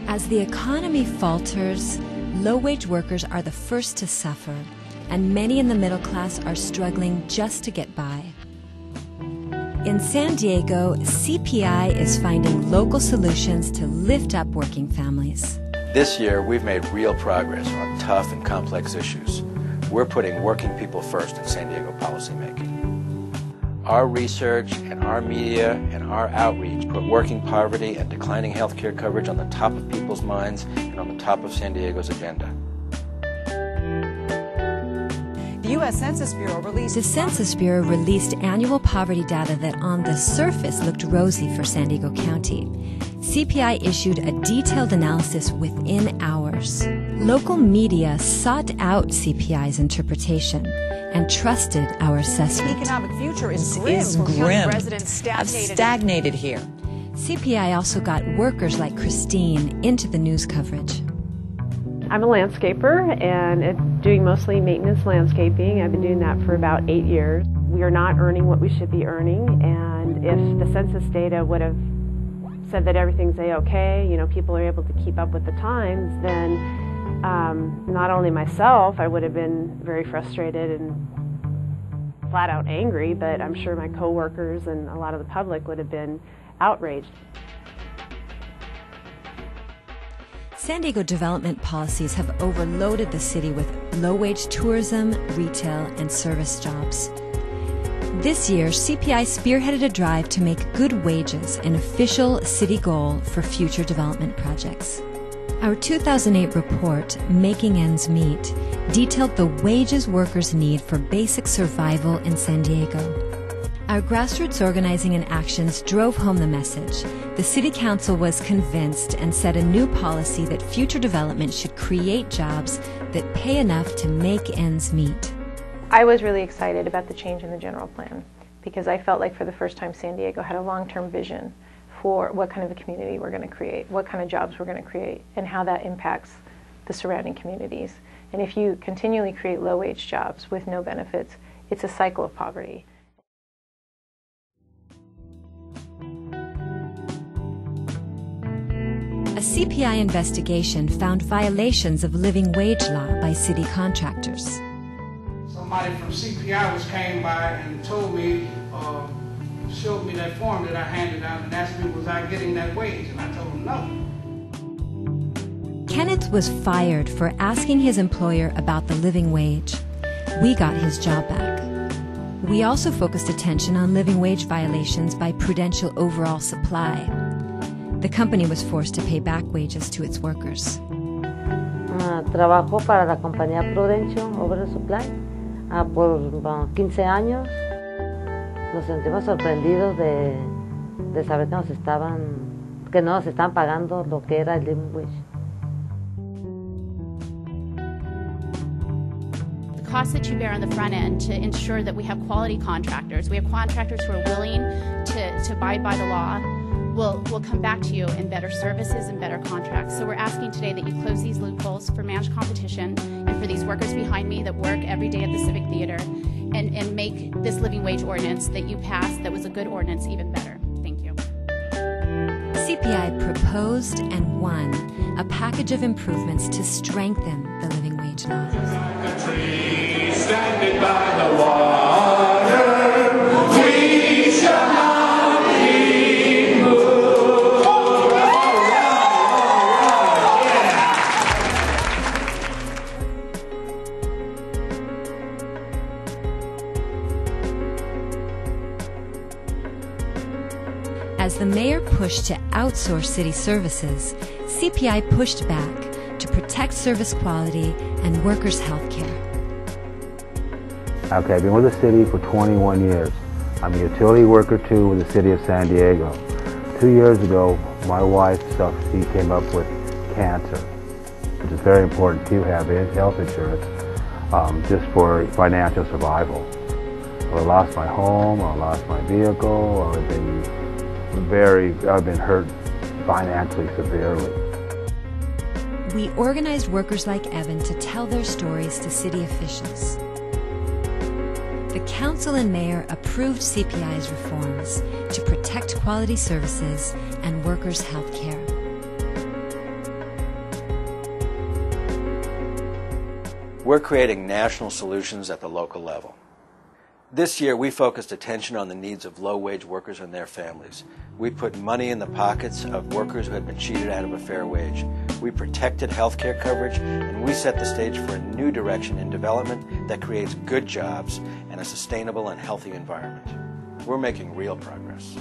As the economy falters, low-wage workers are the first to suffer, and many in the middle class are struggling just to get by. In San Diego, CPI is finding local solutions to lift up working families. This year, we've made real progress on tough and complex issues. We're putting working people first in San Diego policymaking. Our research and our media and our outreach put working poverty and declining health care coverage on the top of people's minds and on the top of San Diego's agenda. The U.S. Census Bureau released annual poverty data that on the surface looked rosy for San Diego County. CPI issued a detailed analysis within hours. Local media sought out CPI's interpretation and trusted our assessment. The economic future is grim. Residents have stagnated here. CPI also got workers like Christine into the news coverage. I'm a landscaper and doing mostly maintenance landscaping. I've been doing that for about 8 years. We are not earning what we should be earning, and if the census data would have said that everything's A-okay, people are able to keep up with the times, then not only myself, I would have been very frustrated and flat out angry, but I'm sure my coworkers and a lot of the public would have been outraged. San Diego development policies have overloaded the city with low-wage tourism, retail, and service jobs. This year, CPI spearheaded a drive to make good wages an official city goal for future development projects. Our 2008 report, Making Ends Meet, detailed the wages workers need for basic survival in San Diego. Our grassroots organizing and actions drove home the message. The City Council was convinced and set a new policy that future development should create jobs that pay enough to make ends meet. I was really excited about the change in the general plan because I felt like for the first time San Diego had a long-term vision for what kind of a community we're going to create, what kind of jobs we're going to create, and how that impacts the surrounding communities. And if you continually create low-wage jobs with no benefits, it's a cycle of poverty. A CPI investigation found violations of living wage law by city contractors. Somebody from CPI came by and told me, showed me that form that I handed out and asked me, was I getting that wage? And I told him no. Kenneth was fired for asking his employer about the living wage. We got his job back. We also focused attention on living wage violations by Prudential Overall Supply. The company was forced to pay back wages to its workers. Trabajo para la compañía Prudential Overall Supply por 15 años. Nos sentimos sorprendidos de saber que no nos estaban pagando lo que era el living wage. The costs that you bear on the front end to ensure that we have quality contractors, we have contractors who are willing to abide by the law, will come back to you in better services and better contracts. So we're asking today that you close these loopholes for managed competition and for these workers behind me that work every day at the Civic Theater and make this living wage ordinance that you passed that was a good ordinance even better. Thank you. CPI proposed and won a package of improvements to strengthen the living wage law. Standing by the water, we shall not be moved. As the mayor pushed to outsource city services, CPI pushed back to protect service quality and workers' health care. Okay, I've been with the city for 21 years. I'm a utility worker too with the city of San Diego. 2 years ago, my wife she came up with cancer, which is very important to have health insurance just for financial survival. I lost my home, I lost my vehicle, I've been hurt financially severely. We organized workers like Evan to tell their stories to city officials. The council and mayor approved CPI's reforms to protect quality services and workers' health care. We're creating national solutions at the local level. This year, we focused attention on the needs of low-wage workers and their families. We put money in the pockets of workers who had been cheated out of a fair wage. We protected health care coverage, and we set the stage for a new direction in development that creates good jobs and a sustainable and healthy environment. We're making real progress.